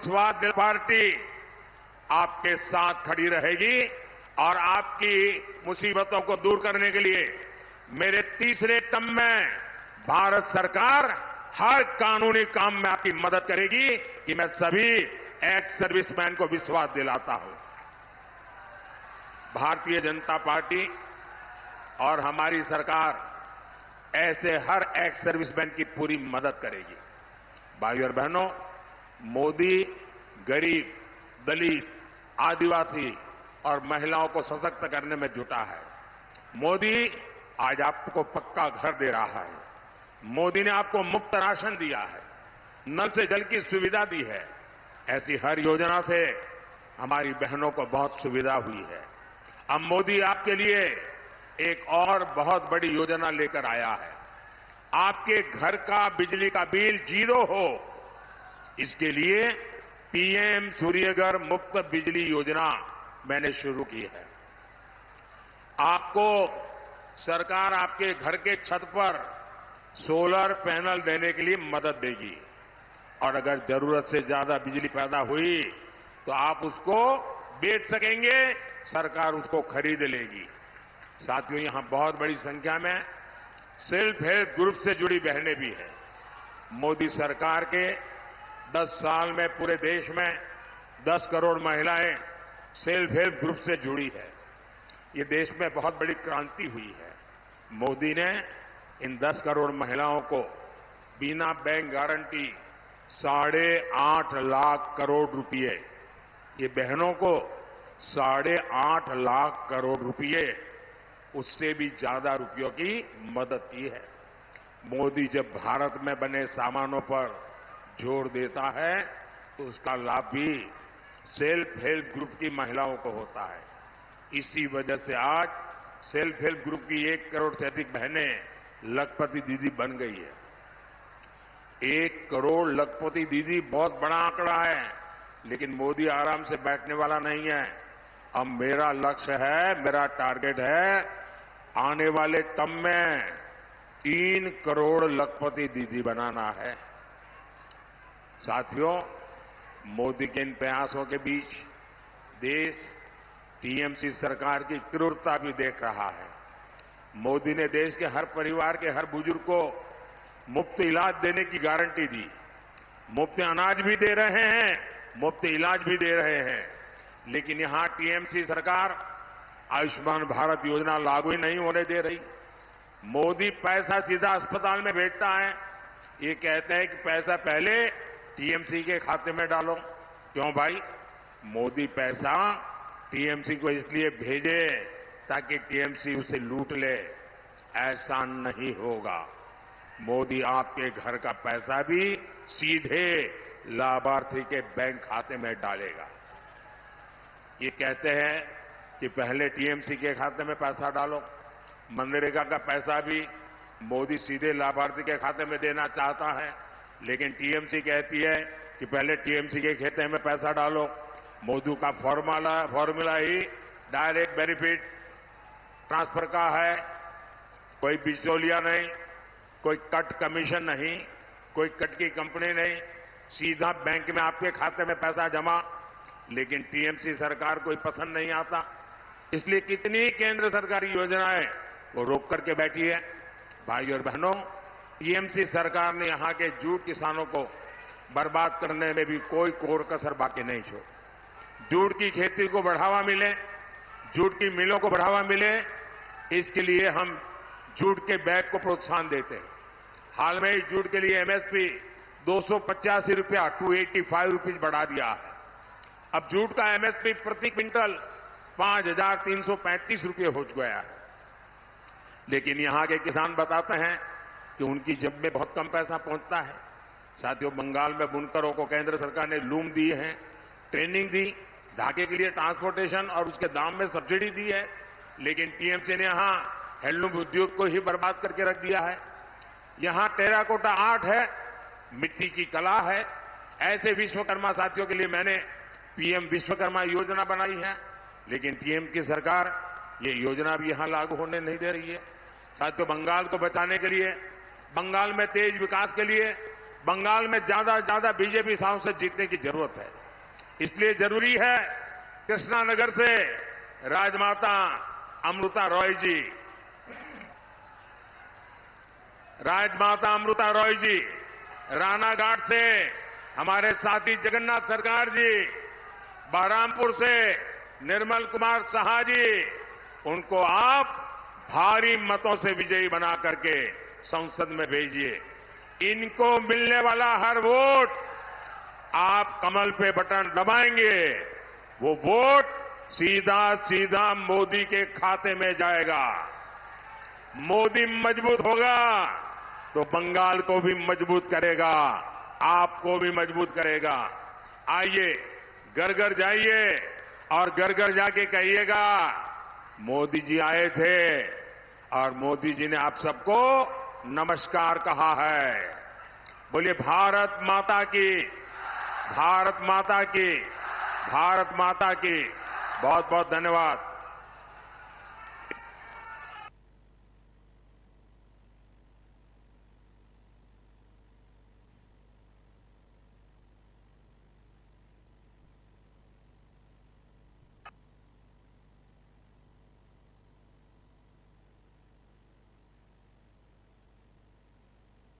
विश्वास दिलाता पार्टी आपके साथ खड़ी रहेगी और आपकी मुसीबतों को दूर करने के लिए मेरे तीसरे टर्म में भारत सरकार हर कानूनी काम में आपकी मदद करेगी कि मैं सभी एक्स सर्विसमैन को विश्वास दिलाता हूं। भारतीय जनता पार्टी और हमारी सरकार ऐसे हर एक्स सर्विसमैन की पूरी मदद करेगी। भाइयों और बहनों, मोदी गरीब, दलित, आदिवासी और महिलाओं को सशक्त करने में जुटा है। मोदी आज आपको पक्का घर दे रहा है। मोदी ने आपको मुफ्त राशन दिया है, नल से जल की सुविधा दी है। ऐसी हर योजना से हमारी बहनों को बहुत सुविधा हुई है। अब मोदी आपके लिए एक और बहुत बड़ी योजना लेकर आया है। आपके घर का बिजली का बिल 0 हो, इसके लिए पीएम सूर्यघर मुफ्त बिजली योजना मैंने शुरू की है। आपको सरकार आपके घर के छत पर सोलर पैनल देने के लिए मदद देगी और अगर जरूरत से ज्यादा बिजली पैदा हुई तो आप उसको बेच सकेंगे, सरकार उसको खरीद लेगी। साथियों, यहां बहुत बड़ी संख्या में सेल्फ हेल्प ग्रुप से जुड़ी बहनें भी हैं। मोदी सरकार के 10 साल में पूरे देश में 10 करोड़ महिलाएं सेल्फ हेल्प ग्रुप से जुड़ी है। ये देश में बहुत बड़ी क्रांति हुई है। मोदी ने इन 10 करोड़ महिलाओं को बिना बैंक गारंटी 8.5 लाख करोड़ रुपए, ये बहनों को 8.5 लाख करोड़ रुपए, उससे भी ज्यादा रुपयों की मदद की है। मोदी जब भारत में बने सामानों पर जोर देता है तो उसका लाभ भी सेल्फ हेल्प ग्रुप की महिलाओं को होता है। इसी वजह से आज सेल्फ हेल्प ग्रुप की 1 करोड़ से अधिक बहनें लखपति दीदी बन गई है। 1 करोड़ लखपति दीदी बहुत बड़ा आंकड़ा है, लेकिन मोदी आराम से बैठने वाला नहीं है। अब मेरा लक्ष्य है, मेरा टारगेट है, आने वाले टर्म में 3 करोड़ लखपति दीदी बनाना है। साथियों, मोदी के इन प्रयासों के बीच देश टीएमसी सरकार की क्रूरता भी देख रहा है। मोदी ने देश के हर परिवार के हर बुजुर्ग को मुफ्त इलाज देने की गारंटी दी। मुफ्त अनाज भी दे रहे हैं, मुफ्त इलाज भी दे रहे हैं। लेकिन यहां टीएमसी सरकार आयुष्मान भारत योजना लागू ही नहीं होने दे रही। मोदी पैसा सीधा अस्पताल में भेजता है। ये कहते हैं कि पैसा पहले टीएमसी के खाते में डालो। क्यों भाई? मोदी पैसा टीएमसी को इसलिए भेजे ताकि टीएमसी उसे लूट ले। ऐसा नहीं होगा। मोदी आपके घर का पैसा भी सीधे लाभार्थी के बैंक खाते में डालेगा। ये कहते हैं कि पहले टीएमसी के खाते में पैसा डालो। मनरेगा का पैसा भी मोदी सीधे लाभार्थी के खाते में देना चाहता है, लेकिन टीएमसी कहती है कि पहले टीएमसी के खाते में पैसा डालो। मोदी का फॉर्मूला ही डायरेक्ट बेनिफिट ट्रांसफर का है। कोई बिचौलिया नहीं, कोई कट कमीशन नहीं, कोई कट की कंपनी नहीं, सीधा बैंक में आपके खाते में पैसा जमा। लेकिन टीएमसी सरकार को पसंद नहीं आता, इसलिए कितनी केंद्र सरकारी योजनाएं वो रोक करके बैठी है। भाइयों और बहनों, टीएमसी सरकार ने यहां के जूट किसानों को बर्बाद करने में भी कोई कोर कसर बाकी नहीं छोड़ी। जूट की खेती को बढ़ावा मिले, जूट की मिलों को बढ़ावा मिले, इसके लिए हम जूट के बैग को प्रोत्साहन देते हैं। हाल में ही जूट के लिए एमएसपी 285 रुपया 285 रुपीज बढ़ा दिया है। अब जूट का एमएसपी प्रति क्विंटल 5,335 रुपये हो गया है। लेकिन यहां के किसान बताते हैं कि उनकी जेब में बहुत कम पैसा पहुंचता है। साथियों, बंगाल में बुनकरों को केंद्र सरकार ने लूम दी है, ट्रेनिंग दी, धागे के लिए ट्रांसपोर्टेशन और उसके दाम में सब्सिडी दी है। लेकिन टीएमसी ने यहां हैंडलूम उद्योग को ही बर्बाद करके रख दिया है। यहां टेराकोटा आर्ट है, मिट्टी की कला है। ऐसे विश्वकर्मा साथियों के लिए मैंने पीएम विश्वकर्मा योजना बनाई है, लेकिन टीएम की सरकार ये योजना भी यहां लागू होने नहीं दे रही है। साथियों, बंगाल को बचाने के लिए, बंगाल में तेज विकास के लिए बंगाल में ज्यादा से ज्यादा बीजेपी सांसद जीतने की जरूरत है। इसलिए जरूरी है कृष्णानगर से राजमाता अमृता रॉय जी, रानाघाट से हमारे साथी जगन्नाथ सरकार जी, बहरामपुर से निर्मल कुमार साहा जी, उनको आप भारी मतों से विजयी बना करके संसद में भेजिए। इनको मिलने वाला हर वोट आप कमल पे बटन दबाएंगे, वो वोट सीधा सीधा मोदी के खाते में जाएगा। मोदी मजबूत होगा तो बंगाल को भी मजबूत करेगा, आपको भी मजबूत करेगा। आइए घर घर जाइए और घर घर जाके कहिएगा मोदी जी आए थे और मोदी जी ने आप सबको नमस्कार कहा है। बोलिए भारत माता की, भारत माता की, भारत माता की। बहुत बहुत धन्यवाद।